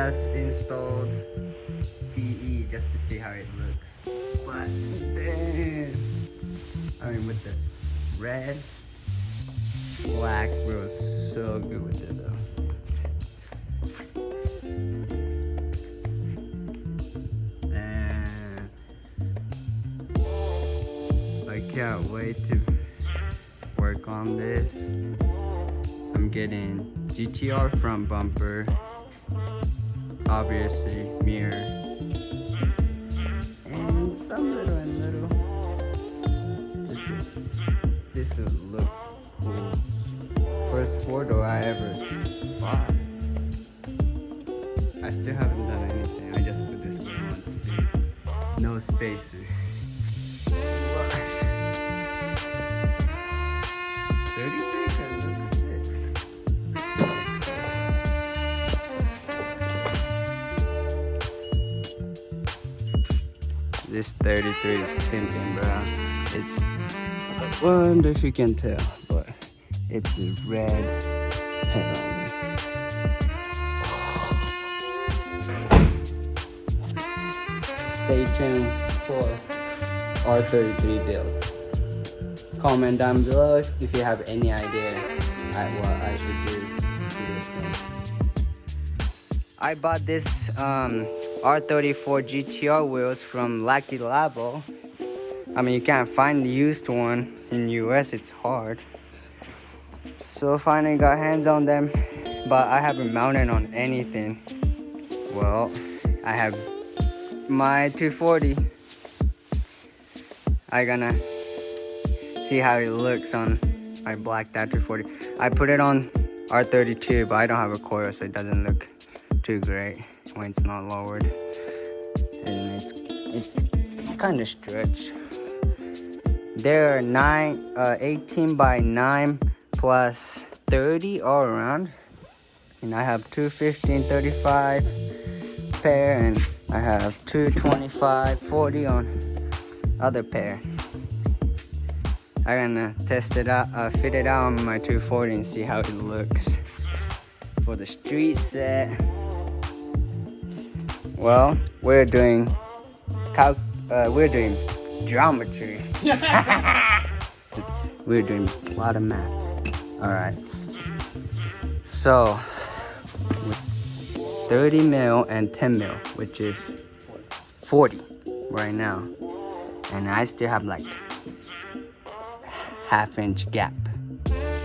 just installed TE just to see how it looks. But damn, I mean with the red, black was so good with it though. And I can't wait to work on this. I'm getting GTR front bumper, obviously mirror, and some little. This will look cool. First 4-door I ever bought. I still haven't done anything. I just put this one on to see. No spacer. 33 can look sick. This 33 is pimping, bro. It's, I wonder if you can tell, but it's a red headliner. Stay tuned for R33 build. Comment down below if you have any idea at what I should do to this thing. I bought this R34 GTR wheels from Lucky Labo. I mean, you can't find the used one in US, it's hard. So finally got hands on them, but I haven't mounted on anything. Well, I have my 240. I gonna see how it looks on my blacked out 240. I put it on R32, but I don't have a coil, so it doesn't look too great when it's not lowered. And it's kind of stretched. There are 18 by 9 plus 30 all around. And I have two 15, 35 pair, and I have two 25, 40 on other pair. I'm gonna test it out, fit it out on my 240 and see how it looks for the street set. Well, we're doing geometry. We're doing a lot of math. All right. So, with 30 mil and 10 mil, which is 40 right now, and I still have like half-inch gap.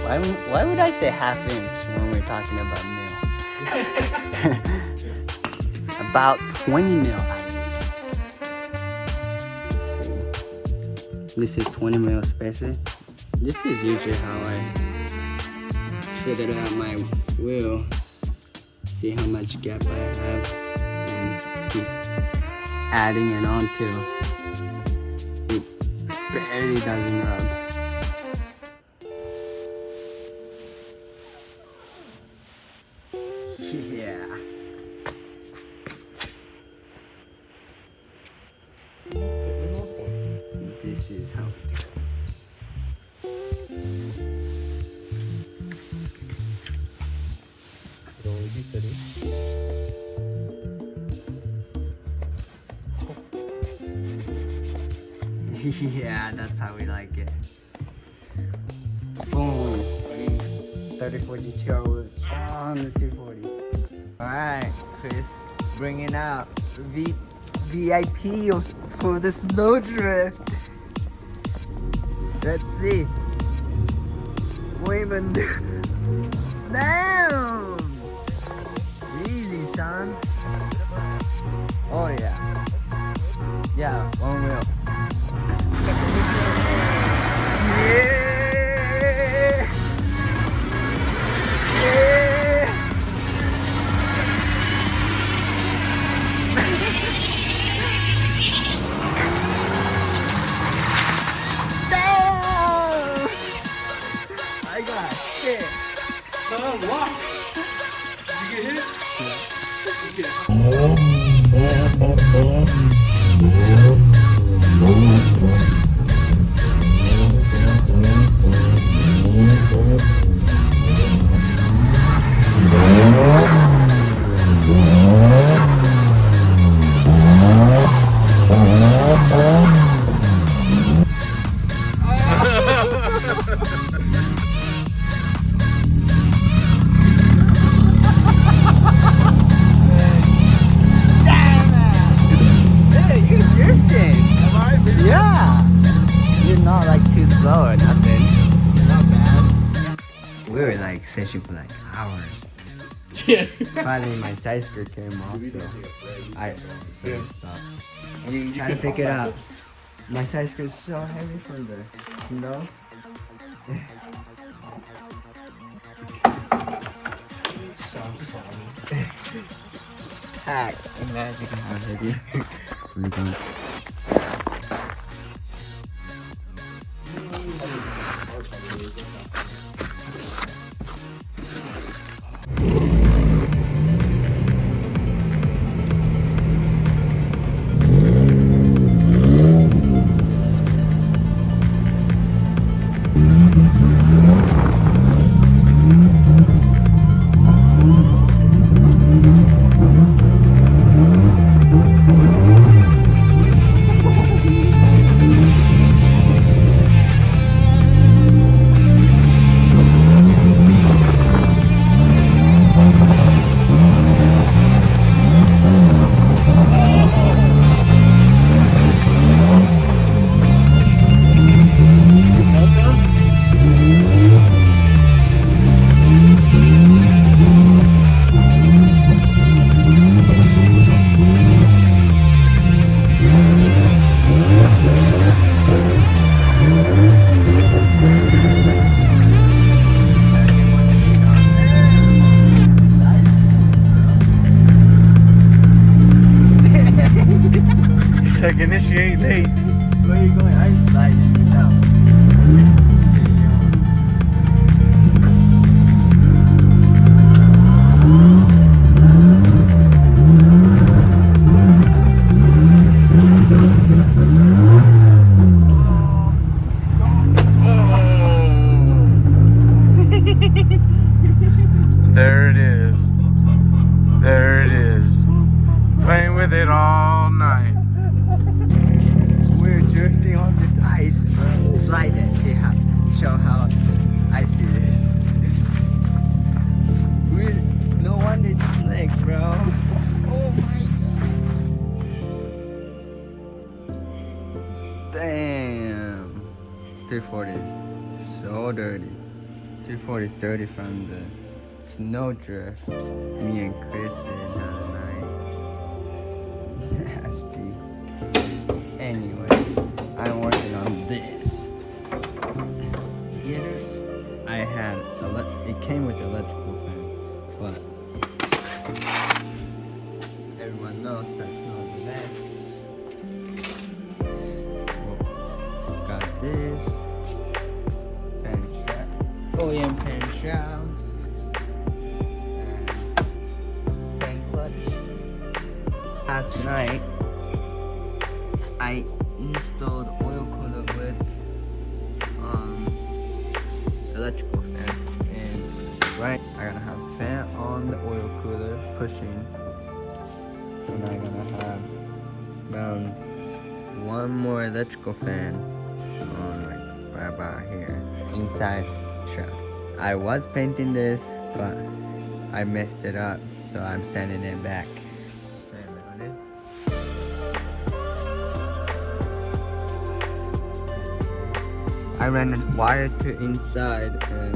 Why would I say half-inch when we're talking about mil? About 20 mil I need. Let's see. This is 20 mil spacer. This is usually how I fitted out my wheel. See how much gap I have and keep adding it on till it barely doesn't rub. Yeah. This is how we do it. Yeah, that's how we like it. Boom. 34 GTR was on the 240. Alright, Chris, bringing out VIP for the snowdrift. Let's see. Wait a minute. Damn! Easy, son. Oh, yeah. Yeah, one wheel. Yeah! Yeah! Damn! I got shit. Son, what? Did you get hit? Yeah. Okay. slow or nothing. Not bad. We were like searching for like hours. Yeah. Finally, my side skirt came off, so I stopped. Trying to pick it up. My side skirt is so heavy from the snow. So sorry. It's packed. Imagine how heavy. We're going. Like initiate late. Where are you going? I sliding it down. There it is. There it is. Playing with it all night. We're drifting on this ice, bro. Slide it, show how icy it is. No wonder it's slick, bro. Oh my god. Damn. 340 is so dirty. 340 is dirty from the snow drift. Me and Chris did it the other night. Nasty. Anyways, I'm working on this. Here, I had it came with electrical fan, but everyone knows that's not the best. Got this fan trap, OEM fan shroud, and fan clutch. Last night, I installed oil cooler with electrical fan, and right, I'm gonna have fan on the oil cooler pushing, and I'm gonna have around one more electrical fan on like right about here inside truck. I was painting this, but I messed it up, so I'm sending it back. I ran a wire to inside and